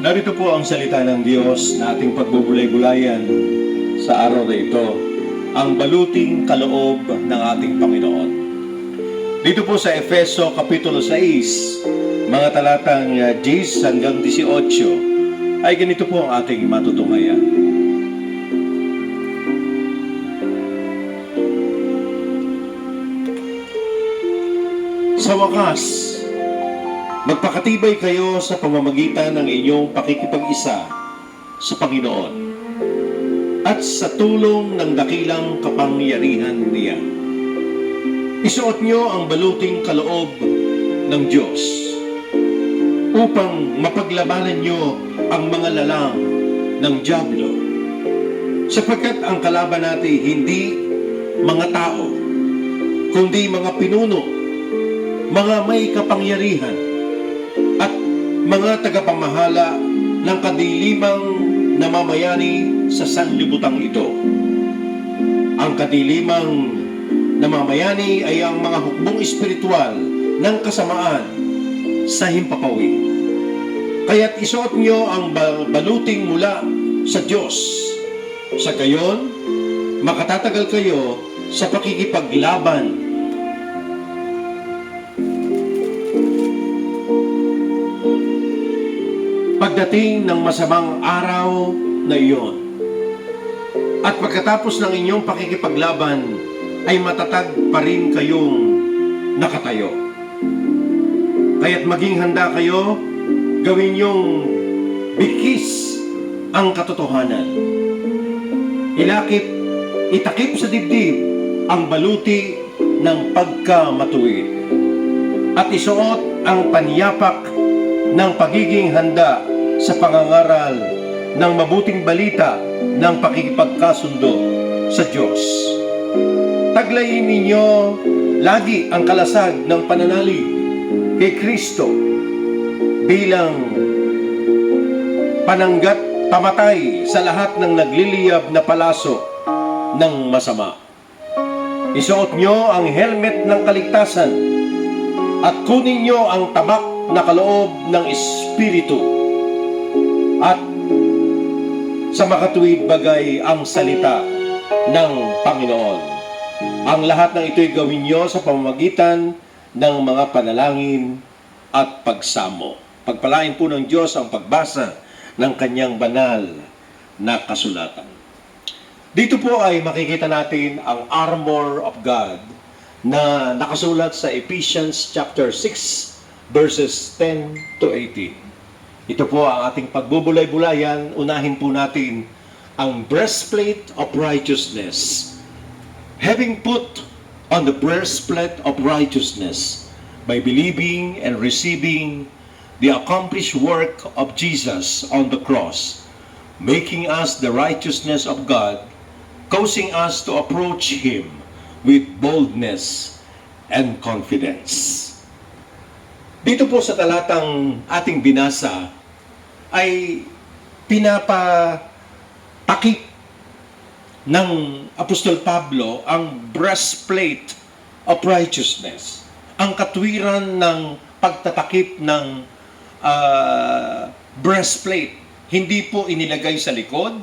Narito po ang salita ng Diyos na ating pagbubulay-bulayan sa araw na ito, ang baluting kaloob ng ating Panginoon. Dito po sa Efeso Kapitulo 6, mga talatang 10 hanggang 18, ay ganito po ang ating matutunghayan. Sa wakas, magpakatibay kayo sa pamamagitan ng inyong pakikipag-isa sa Panginoon at sa tulong ng dakilang kapangyarihan niya. Isuot niyo ang baluting kaloob ng Diyos upang mapaglabanan niyo ang mga lalang ng dyablo, sapagkat ang kalaban natin hindi mga tao, kundi mga pinuno, mga may kapangyarihan, at mga tagapamahala ng kadilimang namamayani sa sanlibutan ito. Ang kadilimang namamayani ay ang mga hukbong espiritual ng kasamaan sa himpapawid. Kaya't isuot niyo ang baluting mula sa Diyos. Sa gayon, makatatagal kayo sa pakikipaglaban pagdating ng masamang araw na iyon. At pagkatapos ng inyong pakikipaglaban, ay matatag pa rin kayong nakatayo. Kaya't maging handa kayo, gawin niyong bigkis ang katotohanan. Itakip sa dibdib ang baluti ng pagkamatuwid. At isuot ang panyapak ng pagiging handa sa pangangaral ng mabuting balita ng pakikipagkasundo sa Diyos. Taglayin ninyo lagi ang kalasag ng pananalig kay Kristo bilang pananggat pamatay sa lahat ng nagliliyab na palaso ng masama. Isuot nyo ang helmet ng kaligtasan at kunin nyo ang tabak na kaloob ng Espiritu at sa makatuwid bagay ang salita ng Panginoon. Ang lahat ng ito'y gawin nyo sa pamamagitan ng mga panalangin at pagsamo. Pagpalain po ng Diyos ang pagbasa ng kanyang banal na kasulatan. Dito po ay makikita natin ang armor of God na nakasulat sa Ephesians chapter 6 verses 10 to 18. Ito po ang ating pagbubulay-bulayan. Unahin po natin ang breastplate of righteousness. Having put on the breastplate of righteousness by believing and receiving the accomplished work of Jesus on the cross, making us the righteousness of God, causing us to approach Him with boldness and confidence. Dito po sa talatang ating binasa ay pinapatakip ng Apostol Pablo ang breastplate of righteousness, ang katwiran ng pagtatakip ng breastplate. Hindi po inilagay sa likod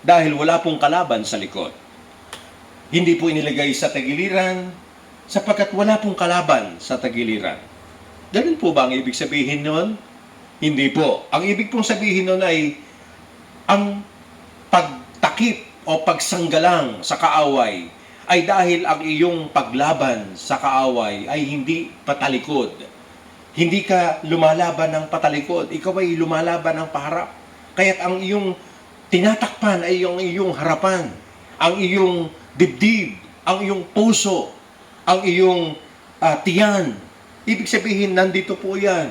dahil wala pong kalaban sa likod. Hindi po inilagay sa tagiliran sapagkat wala pong kalaban sa tagiliran. Ganun po ba ang ibig sabihin nun? Hindi po. Ang ibig pong sabihin nun ay ang pagtakip o pagsanggalang sa kaaway ay dahil ang iyong paglaban sa kaaway ay hindi patalikod. Hindi ka lumalaban ng patalikod. Ikaw ay lumalaban ng paharap. Kaya't ang iyong tinatakpan ay yung iyong harapan, ang iyong dibdib, ang iyong puso, ang iyong tiyan. Ibig sabihin, nandito po yan.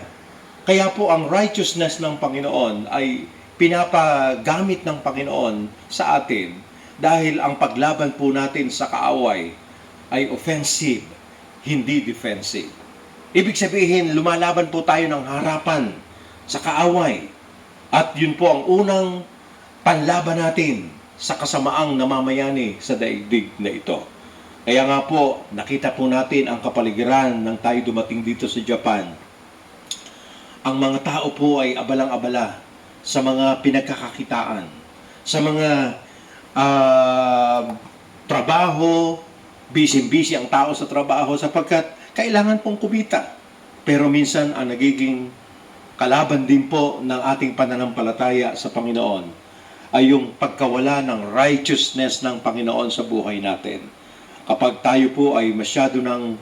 Kaya po ang righteousness ng Panginoon ay pinapagamit ng Panginoon sa atin dahil ang paglaban po natin sa kaaway ay offensive, hindi defensive. Ibig sabihin, lumalaban po tayo ng harapan sa kaaway. At yun po ang unang panlaban natin sa kasamaang namamayani sa daigdig na ito. Kaya nga po, nakita po natin ang kapaligiran nang tayo dumating dito sa Japan. Ang mga tao po ay abalang-abala sa mga pinagkakakitaan, sa mga trabaho, busy-busy ang tao sa trabaho sapagkat kailangan pong kumita. Pero minsan ang nagiging kalaban din po ng ating pananampalataya sa Panginoon ay yung pagkawala ng righteousness ng Panginoon sa buhay natin. Kapag tayo po ay masyado ng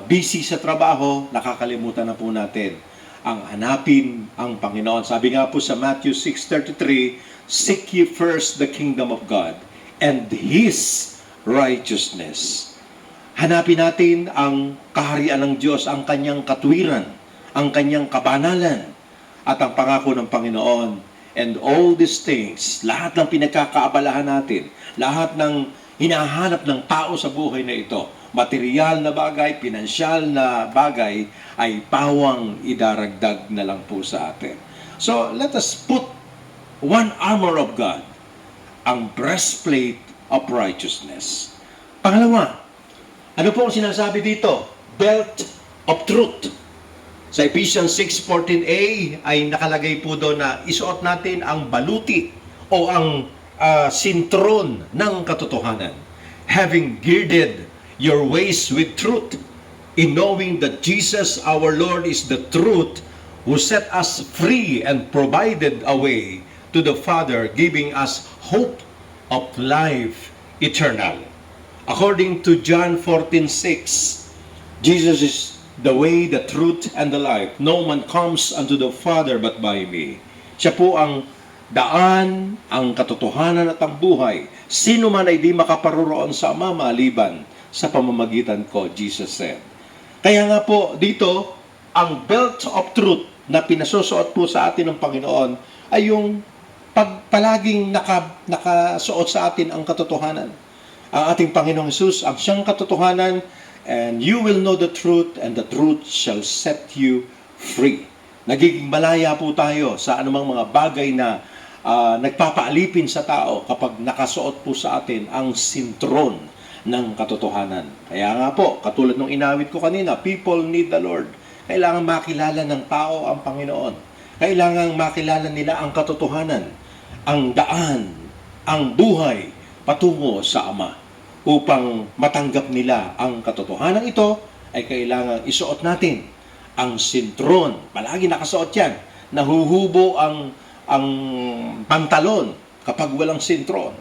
busy sa trabaho, nakakalimutan na po natin ang hanapin ang Panginoon. Sabi nga po sa Matthew 6:33, "Seek ye first the kingdom of God and His righteousness." Hanapin natin ang kaharian ng Diyos, ang kanyang katwiran, ang kanyang kabanalan, at ang pangako ng Panginoon. And all these things, lahat ng pinagkakaabalahan natin, lahat ng hinahanap ng tao sa buhay na ito, material na bagay, pinansyal na bagay, ay pawang idaragdag na lang po sa atin. So, let us put one armor of God, ang breastplate of righteousness. Pangalawa, ano po ang sinasabi dito? Belt of truth. Sa Ephesians 6:14a ay nakalagay po doon na isuot natin ang baluti o ang sintron ng katotohanan. Having girded your waist with truth, in knowing that Jesus our Lord is the truth, who set us free and provided a way to the Father, giving us hope of life eternal. According to John 14:6, Jesus is the way, the truth, and the life. No man comes unto the Father but by me. Siya po ang daan, ang katotohanan at ang buhay. Sino man ay di makaparoroon sa Ama maliban sa pamamagitan ko, Jesus said. Kaya nga po dito, ang belt of truth na pinasusuot po sa atin ng Panginoon ay yung palaging nakasuot sa atin ang katotohanan. Ang ating Panginoong Hesus, ang siyang katotohanan, and you will know the truth, and the truth shall set you free. Nagiging malaya po tayo sa anumang mga bagay na nagpapaalipin sa tao kapag nakasuot po sa atin ang sintron ng katotohanan. Kaya nga po, katulad ng inawit ko kanina, people need the Lord. Kailangan makilala ng tao ang Panginoon. Kailangan makilala nila ang katotohanan, ang daan, ang buhay patungo sa Ama. Upang matanggap nila ang katotohanan ito, ay kailangan isuot natin ang sintron. Palagi nakasuot yan. Nahuhubo ang pantalon kapag walang sintron.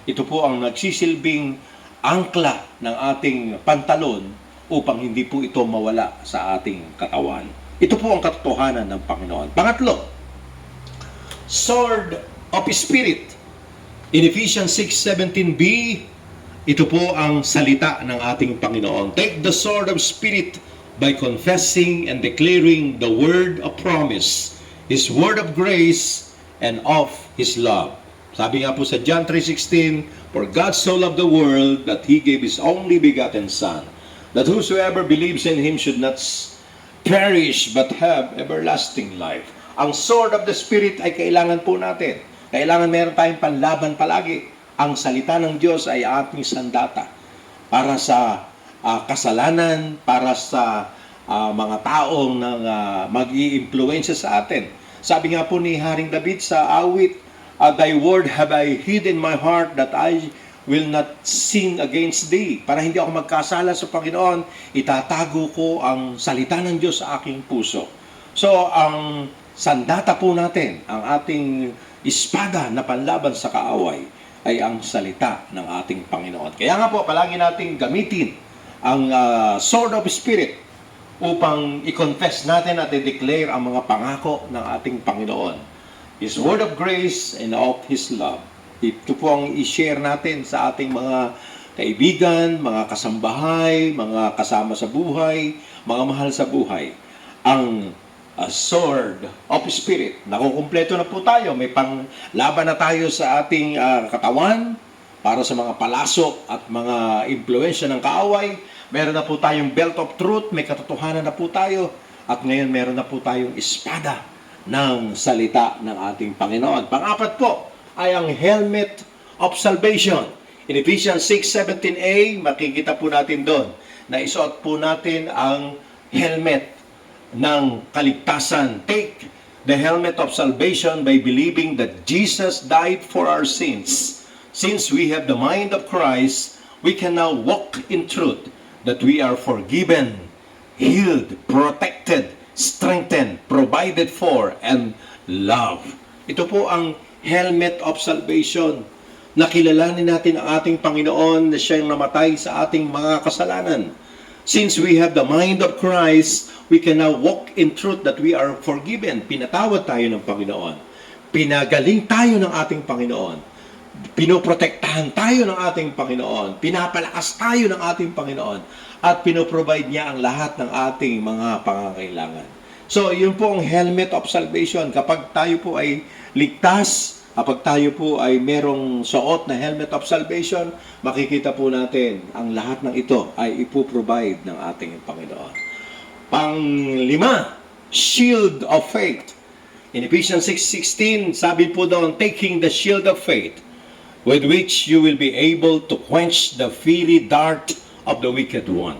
Ito po ang nagsisilbing angkla ng ating pantalon upang hindi po ito mawala sa ating katawan. Ito po ang katotohanan ng Panginoon. Pangatlo, sword of Spirit. In Ephesians 6:17b, ito po ang salita ng ating Panginoon. Take the sword of Spirit by confessing and declaring the word of promise, His word of grace, and of His love. Sabi nga po sa John 3:16, "For God so loved the world that He gave His only begotten Son, that whosoever believes in Him should not perish but have everlasting life." Ang sword of the Spirit ay kailangan po natin. Kailangan meron tayong panlaban palagi. Ang salita ng Diyos ay ating sandata para sa kasalanan, para sa mga taong mag-i-impluwensya sa atin. Sabi nga po ni Haring David sa awit, "Thy word have I hid in my heart that I will not sin against thee." Para hindi ako magkasala sa Panginoon, itatago ko ang salita ng Diyos sa aking puso. So, ang sandata po natin, ang ating espada na panlaban sa kaaway, ay ang salita ng ating Panginoon. Kaya nga po, palagi nating gamitin ang sword of Spirit upang i-confess natin at i-declare ang mga pangako ng ating Panginoon. His word of grace and of His love. Ito po ang i-share natin sa ating mga kaibigan, mga kasambahay, mga kasama sa buhay, mga mahal sa buhay. Ang sword of Spirit. Nakukumpleto na po tayo. May panglaban na tayo sa ating katawan para sa mga palasok at mga impluensya ng kaaway. Meron na po tayong belt of truth. May katotohanan na po tayo. At ngayon meron na po tayong espada ng salita ng ating Panginoon. Pang-apat po ay ang helmet of salvation. In Ephesians 6:17a, makikita po natin doon na isuot po natin ang helmet ng kaligtasan. Take the helmet of salvation by believing that Jesus died for our sins. Since we have the mind of Christ, we can now walk in truth that we are forgiven, healed, protected, strengthened, provided for, and loved. Ito po ang helmet of salvation. Nakilalanin natin ang ating Panginoon na siyang namatay sa ating mga kasalanan. Since we have the mind of Christ, we can now walk in truth that we are forgiven. Pinatawad tayo ng Panginoon. Pinagaling tayo ng ating Panginoon. Pinoprotektahan tayo ng ating Panginoon. Pinapalakas tayo ng ating Panginoon. At pinoprovide niya ang lahat ng ating mga pangangailangan. So, yun po ang helmet of salvation. Kapag tayo po ay ligtas, kapag tayo po ay merong suot na helmet of salvation, makikita po natin ang lahat ng ito ay ipoprovide ng ating Panginoon. Pang-lima, shield of faith. In Ephesians 6:16, sabi po doon, taking the shield of faith, with which you will be able to quench the fiery dart of the wicked one,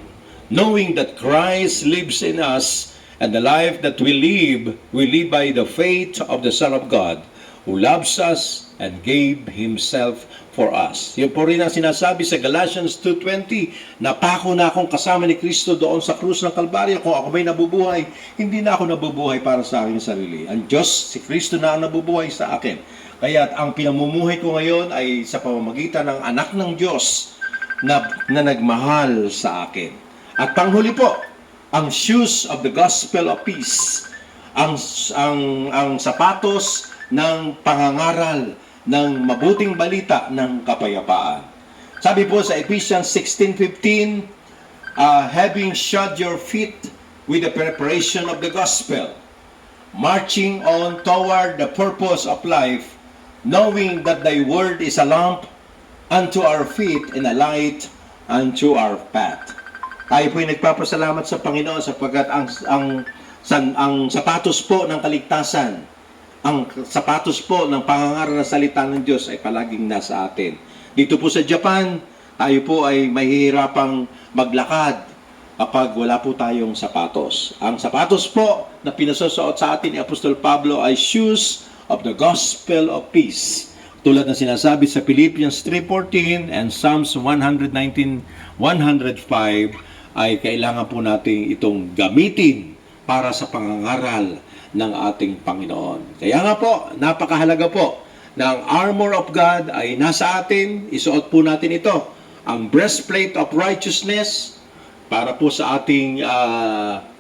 knowing that Christ lives in us, and the life that we live by the faith of the Son of God, who loves us and gave Himself for us. Yun po rin ang sinasabi sa Galatians 2:20, napako na akong kasama ni Kristo doon sa krus ng Kalbaryo. Kung ako may nabubuhay, hindi na ako nabubuhay para sa aking sarili. Ang Diyos, si Kristo na ang nabubuhay sa akin. Kaya ang pinamumuhay ko ngayon ay sa pamamagitan ng anak ng Diyos na nagmahal sa akin. At panghuli po, ang shoes of the gospel of peace, ang sapatos ng pangangaral ng mabuting balita ng kapayapaan. Sabi po sa Ephesians 16:15, having shod your feet with the preparation of the gospel, marching on toward the purpose of life, knowing that thy word is a lamp unto our feet and a light unto our path. Tayo po'y nagpapasalamat sa Panginoon sapagkat ang sapatos po ng kaligtasan, ang sapatos po ng pangangaral na salita ng Diyos ay palaging nasa atin. Dito po sa Japan, tayo po ay mahihirapang maglakad kapag wala po tayong sapatos. Ang sapatos po na pinasusuot sa atin ni Apostol Pablo ay shoes of the gospel of peace. Tulad ng sinasabi sa Philippians 3:14 and Psalms 119:105, ay kailangan po natin itong gamitin para sa pangangaral ng ating Panginoon. Kaya nga po, napakahalaga po na ang armor of God ay nasa atin. Isuot po natin ito. Ang breastplate of righteousness para po sa ating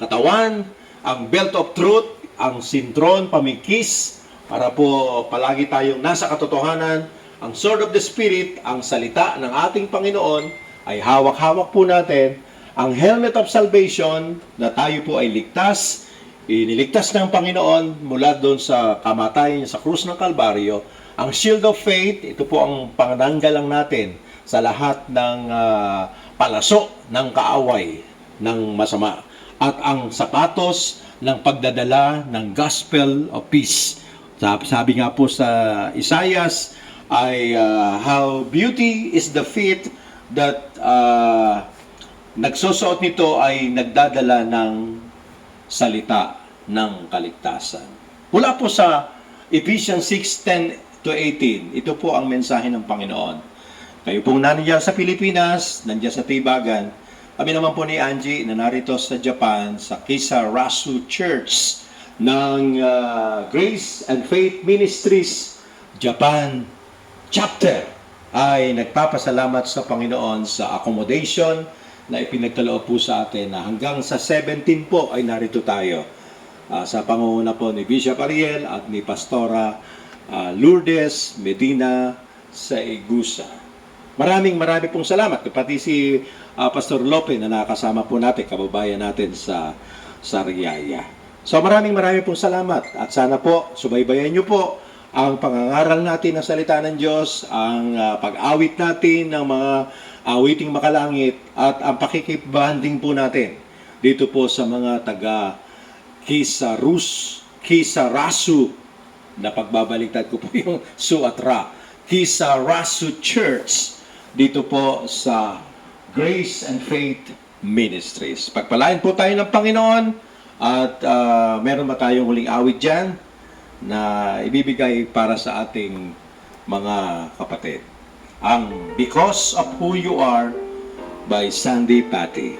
katawan, ang belt of truth, ang sintron, pamikis, para po palagi tayong nasa katotohanan. Ang sword of the Spirit, ang salita ng ating Panginoon, ay hawak-hawak po natin. Ang helmet of salvation, na tayo po ay ligtas, iniligtas ng Panginoon mula doon sa kamatayan sa krus ng Kalbaryo. Ang shield of faith, ito po ang pangnanggalang natin sa lahat ng palaso ng kaaway ng masama. At ang sapatos ng pagdadala ng gospel of peace. Sabi nga po sa Isaias ay how beauty is the feet that nagsusuot nito ay nagdadala ng salita ng kaligtasan. Mula po sa Ephesians 6:10-18, ito po ang mensahe ng Panginoon. Kayo pong nandiyan sa Pilipinas, nandiyan sa Tibagan, kami naman po ni Angie na narito sa Japan, sa Kisarasu Church ng Grace and Faith Ministries Japan Chapter, ay nagpapasalamat sa Panginoon sa accommodation na ipinagkaloob po sa atin na hanggang sa 17 po ay narito tayo sa pangunguna po ni Bishop Ariel at ni Pastora Lourdes Medina sa Igusa. Marami pong salamat. Pati si Pastor Lope na nakasama po natin, kababayan natin sa Riyaya. So maraming pong salamat at sana po subaybayan nyo po ang pangangaral natin ng salita ng Diyos, ang pag-awit natin ng mga awiting makalangit at ang pakikipbanding po natin dito po sa mga taga Kisarasu, na pagbabaliktad ko po yung su at ra, Kisarasu Church dito po sa Grace and Faith Ministries. Pagpalain po tayo ng Panginoon at meron ba tayong huling awit dyan? na ibibigay para sa ating mga kapatid. Ang Because of Who You Are by Sandy Patty.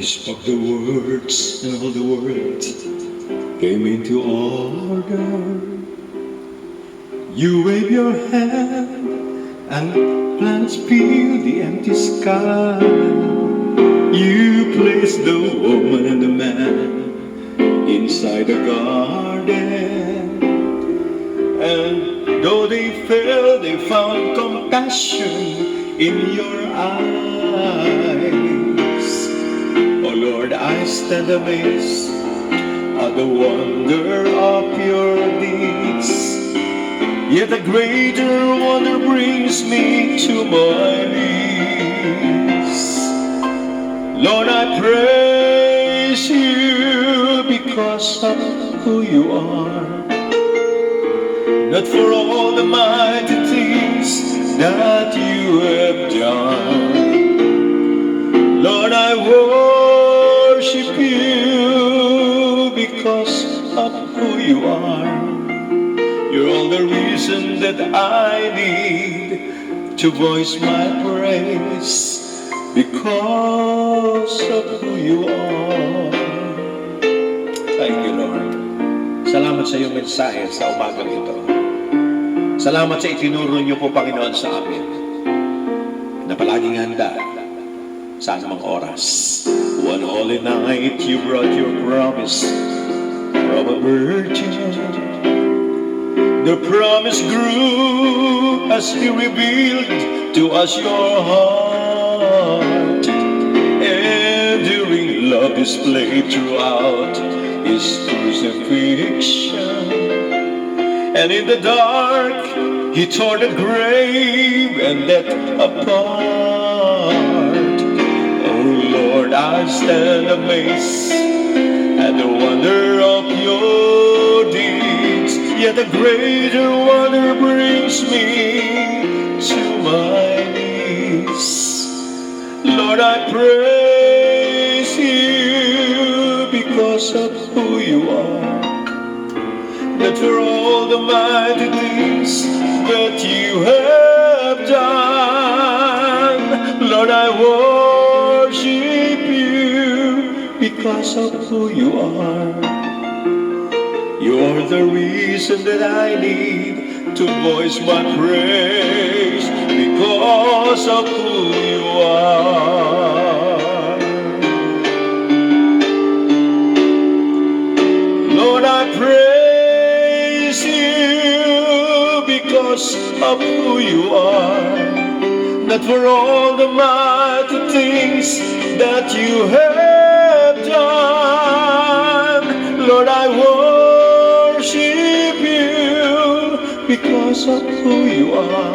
You spoke the words and all the world came into order. You wave your hand and planets fill the empty sky. You placed the woman and the man inside the garden. And though they fell, they found compassion in your eyes. Oh Lord, I stand amazed at the wonder of your deeds. Yet a greater wonder brings me to my knees. Lord, I praise you because of who you are. Not for all the mighty things that you have done. Lord, I worship you because of who you are. You're all the reason that I need to voice my praise because of who you are. Thank you, Lord. Salamat sa iyong mensahe sa umagang ito. Salamat sa itinuro niyo po, Panginoon, sa amin na palaging handa sa anumang oras. One holy night you brought your promise from a virgin. The promise grew as He revealed to us your heart. Enduring love displayed throughout His crucifixion. And in the dark He tore the grave and let apart. Oh Lord, I stand amazed at the wonder of your deeds. Yet a greater wonder brings me to my knees. Lord, I praise you because of who you are. Not for all the mighty things that you have done. Lord, I worship you because of who you are. You are the reason that I need to voice my praise because of who you are. Lord, I praise you because of who you are. Not for all the mighty things that you have done. Lord, I worship you because of who you are.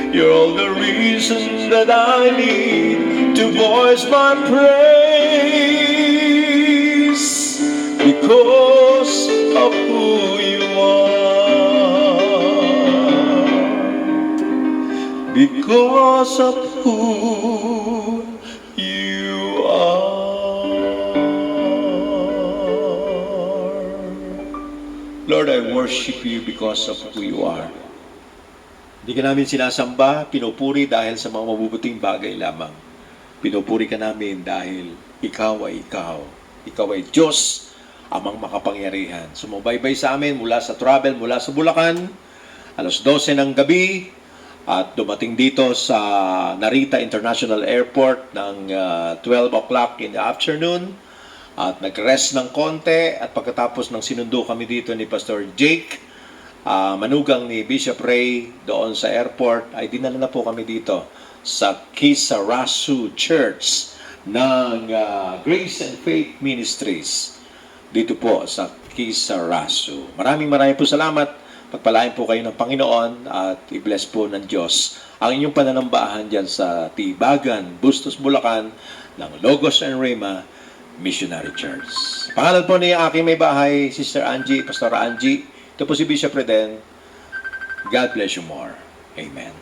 You're all the reason that I need to voice my praise because of who you are. Because of who you are. Lord, I worship you because of who you are. Hindi ka namin sinasamba, pinupuri dahil sa mga mabubuting bagay lamang. Pinupuri ka namin dahil ikaw ay ikaw. Ikaw ay Diyos, amang makapangyarihan. Sumubaybay sa amin mula sa travel, mula sa Bulacan, alas 12 ng gabi, at dumating dito sa Narita International Airport ng 12 o'clock in the afternoon. At nag-rest ng konti, at pagkatapos ng sinundo kami dito ni Pastor Jake, manugang ni Bishop Ray doon sa airport, ay dinala na po kami dito sa Kisarasu Church ng Grace and Faith Ministries dito po sa Kisarasu. Maraming po salamat. Pagpalain po kayo ng Panginoon at i-bless po ng Diyos ang inyong pananambahan dyan sa Tibagan, Bustos, Bulacan ng Logos and Rhema Missionary Church. Pangalan po ni aking may bahay, Sister Angie, Pastor Angie. Ito po si Bishop Reden. God bless you more. Amen.